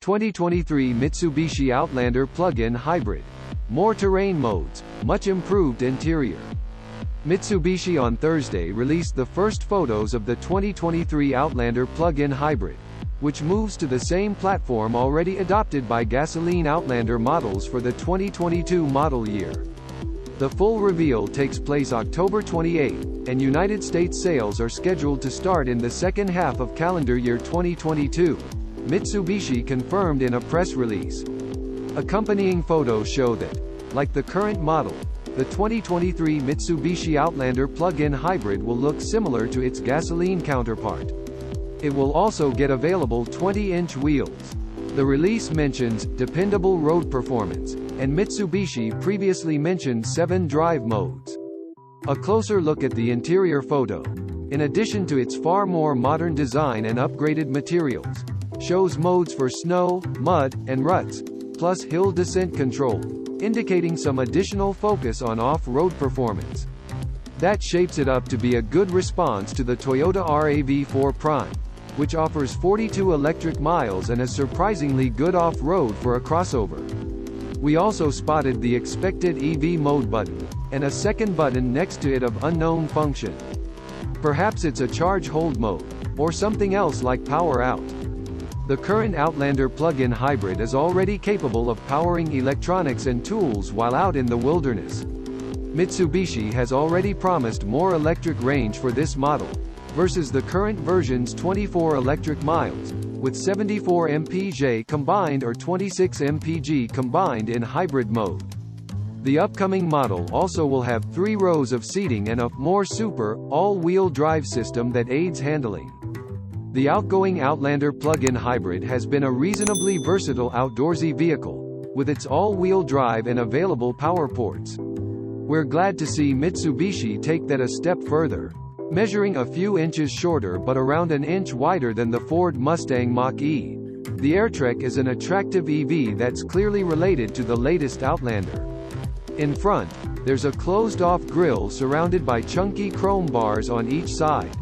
2023 Mitsubishi Outlander Plug-In Hybrid. More terrain modes, much improved interior. Mitsubishi on Thursday released the first photos of the 2023 Outlander Plug-In Hybrid, which moves to the same platform already adopted by gasoline Outlander models for the 2022 model year. The full reveal takes place October 28, and United States sales are scheduled to start in the second half of calendar year 2022, Mitsubishi confirmed in a press release. Accompanying photos show that, like the current model, the 2023 Mitsubishi Outlander Plug-In Hybrid will look similar to its gasoline counterpart. It will also get available 20-inch wheels. The release mentions dependable road performance, and Mitsubishi previously mentioned 7 drive modes. A closer look at the interior photo, in addition to its far more modern design and upgraded materials, shows modes for snow, mud, and ruts, plus hill descent control, indicating some additional focus on off-road performance. That shapes it up to be a good response to the Toyota RAV4 Prime, which offers 42 electric miles and is surprisingly good off-road for a crossover. We also spotted the expected EV mode button, and a second button next to it of unknown function. Perhaps it's a charge hold mode, or something else like power out. The current Outlander plug-in hybrid is already capable of powering electronics and tools while out in the wilderness. Mitsubishi has already promised more electric range for this model, versus the current version's 24 electric miles, with 74 mpg combined or 26 mpg combined in hybrid mode. The upcoming model also will have 3 rows of seating and a more super, all-wheel drive system that aids handling. The outgoing Outlander plug-in hybrid has been a reasonably versatile outdoorsy vehicle, with its all-wheel drive and available power ports. We're glad to see Mitsubishi take that a step further. Measuring a few inches shorter but around an inch wider than the Ford Mustang Mach-E, the Airtrek is an attractive EV that's clearly related to the latest Outlander. In front, there's a closed-off grille surrounded by chunky chrome bars on each side.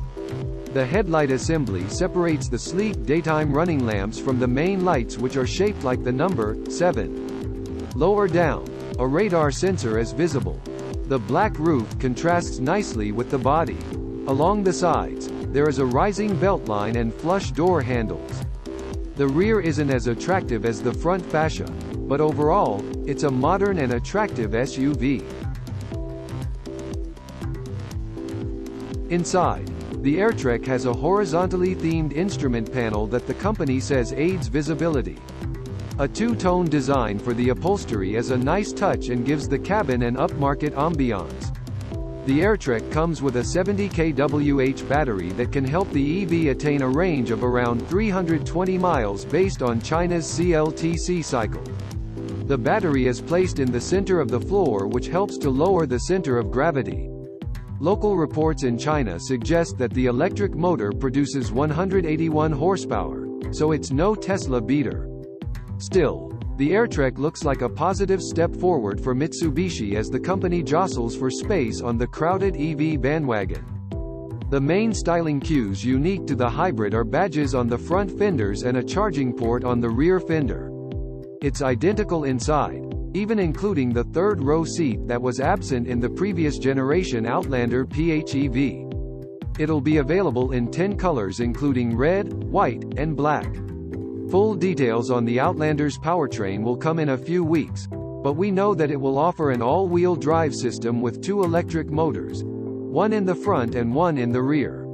The headlight assembly separates the sleek daytime running lamps from the main lights, which are shaped like the number 7. Lower down, a radar sensor is visible. The black roof contrasts nicely with the body. Along the sides, there is a rising beltline and flush door handles. The rear isn't as attractive as the front fascia, but overall, it's a modern and attractive SUV. Inside, the Airtrek has a horizontally themed instrument panel that the company says aids visibility. A two-tone design for the upholstery is a nice touch and gives the cabin an upmarket ambiance. The Airtrek comes with a 70 kWh battery that can help the EV attain a range of around 320 miles based on China's CLTC cycle. The battery is placed in the center of the floor, which helps to lower the center of gravity. Local reports in China suggest that the electric motor produces 181 horsepower, so it's no Tesla beater. Still, the Airtrek looks like a positive step forward for Mitsubishi as the company jostles for space on the crowded EV bandwagon. The main styling cues unique to the hybrid are badges on the front fenders and a charging port on the rear fender. It's identical inside, even including the third-row seat that was absent in the previous generation Outlander PHEV. It'll be available in 10 colors including red, white, and black. Full details on the Outlander's powertrain will come in a few weeks, but we know that it will offer an all-wheel drive system with 2 electric motors, one in the front and one in the rear.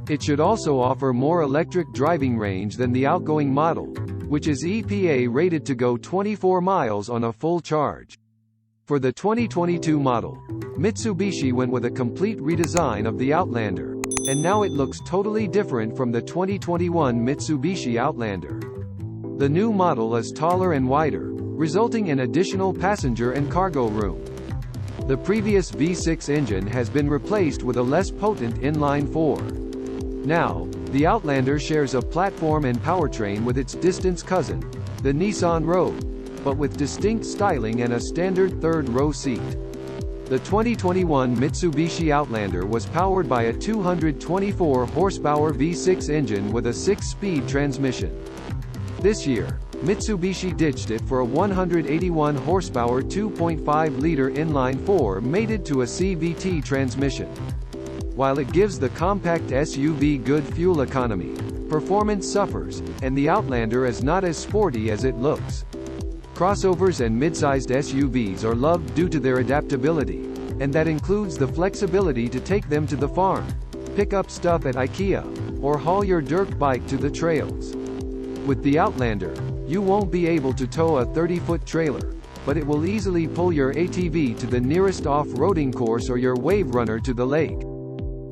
It should also offer more electric driving range than the outgoing model, which is EPA rated to go 24 miles on a full charge. For the 2022 model, Mitsubishi went with a complete redesign of the Outlander, and now it looks totally different from the 2021 Mitsubishi Outlander. The new model is taller and wider, resulting in additional passenger and cargo room. The previous V6 engine has been replaced with a less potent inline-4. Now, the Outlander shares a platform and powertrain with its distant cousin, the Nissan Rogue, but with distinct styling and a standard third-row seat. The 2021 Mitsubishi Outlander was powered by a 224 horsepower V6 engine with a 6-speed transmission. This year, Mitsubishi ditched it for a 181 horsepower 2.5-liter inline-4 mated to a CVT transmission. While it gives the compact SUV good fuel economy, performance suffers, and the Outlander is not as sporty as it looks. Crossovers and mid-sized SUVs are loved due to their adaptability, and that includes the flexibility to take them to the farm, pick up stuff at IKEA, or haul your dirt bike to the trails. With the Outlander, you won't be able to tow a 30-foot trailer, but it will easily pull your ATV to the nearest off-roading course or your wave runner to the lake.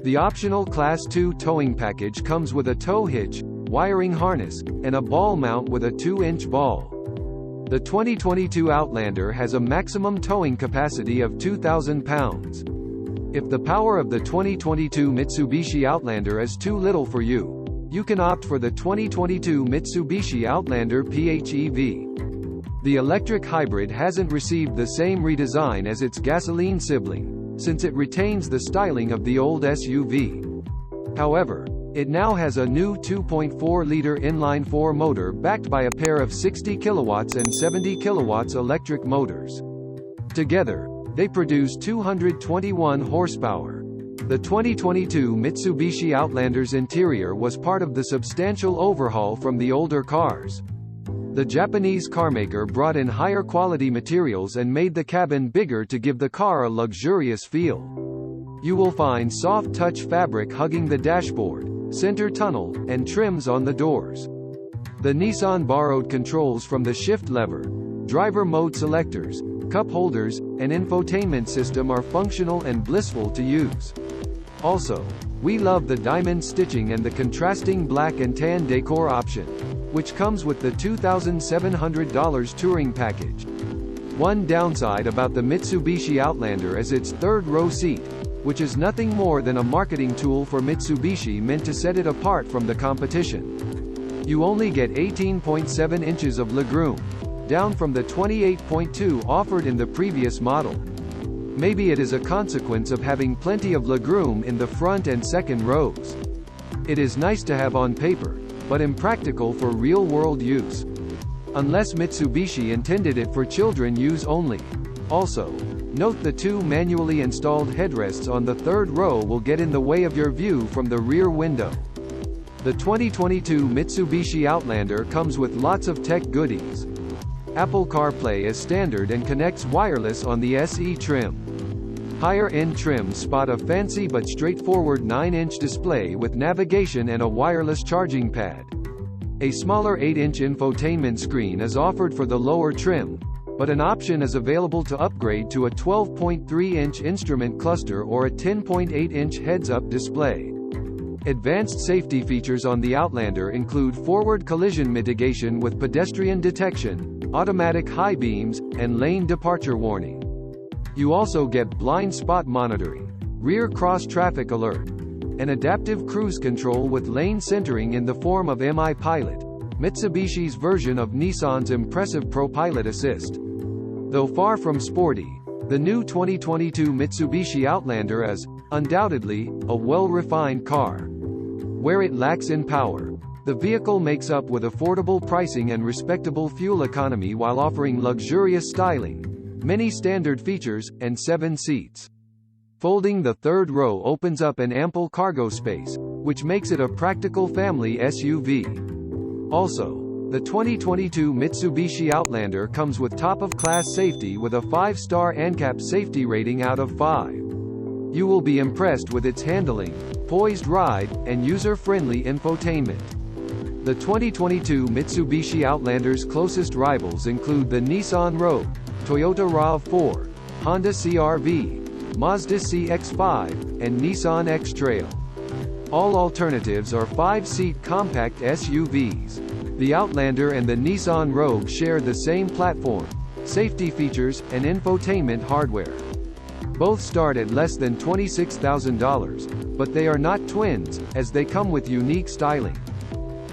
The optional Class 2 towing package comes with a tow hitch, wiring harness, and a ball mount with a 2-inch ball. The 2022 Outlander has a maximum towing capacity of 2,000 pounds. If the power of the 2022 Mitsubishi Outlander is too little for you, you can opt for the 2022 Mitsubishi Outlander PHEV. The electric hybrid hasn't received the same redesign as its gasoline sibling, since it retains the styling of the old SUV. However, it now has a new 2.4-liter inline-4 motor backed by a pair of 60 kilowatts and 70 kilowatts electric motors. Together, they produce 221 horsepower. The 2022 Mitsubishi Outlander's interior was part of the substantial overhaul from the older cars. The Japanese carmaker brought in higher quality materials and made the cabin bigger to give the car a luxurious feel. You will find soft touch fabric hugging the dashboard, center tunnel, and trims on the doors. The Nissan borrowed controls from the shift lever, driver mode selectors, cup holders, and infotainment system are functional and blissful to use. Also, we love the diamond stitching and the contrasting black and tan decor option, which comes with the $2,700 touring package. One downside about the Mitsubishi Outlander is its third-row seat, which is nothing more than a marketing tool for Mitsubishi meant to set it apart from the competition. You only get 18.7 inches of legroom, down from the 28.2 offered in the previous model. Maybe it is a consequence of having plenty of legroom in the front and second rows. It is nice to have on paper, but impractical for real-world use. Unless Mitsubishi intended it for children use only. Also, note the two manually installed headrests on the third row will get in the way of your view from the rear window. The 2022 Mitsubishi Outlander comes with lots of tech goodies. Apple CarPlay is standard and connects wireless on the SE trim. Higher-end trims spot a fancy but straightforward 9-inch display with navigation and a wireless charging pad. A smaller 8-inch infotainment screen is offered for the lower trim, but an option is available to upgrade to a 12.3-inch instrument cluster or a 10.8-inch heads-up display. Advanced safety features on the Outlander include forward collision mitigation with pedestrian detection, automatic high beams, and lane departure warning. You also get blind spot monitoring, rear cross-traffic alert, and adaptive cruise control with lane centering in the form of MI Pilot, Mitsubishi's version of Nissan's impressive ProPilot Assist. Though far from sporty, the new 2022 Mitsubishi Outlander is, undoubtedly, a well-refined car. Where it lacks in power, the vehicle makes up with affordable pricing and respectable fuel economy while offering luxurious styling, many standard features, and 7 seats. Folding the third row opens up an ample cargo space, which makes it a practical family SUV. Also, the 2022 Mitsubishi Outlander comes with top-of-class safety with a 5-star ANCAP safety rating out of 5. You will be impressed with its handling, poised ride, and user-friendly infotainment. The 2022 Mitsubishi Outlander's closest rivals include the Nissan Rogue, Toyota RAV4, Honda CR-V, Mazda CX-5, and Nissan X-Trail. All alternatives are 5-seat compact SUVs. The Outlander and the Nissan Rogue share the same platform, safety features, and infotainment hardware. Both start at less than $26,000, but they are not twins, as they come with unique styling.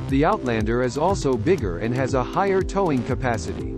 The Outlander is also bigger and has a higher towing capacity.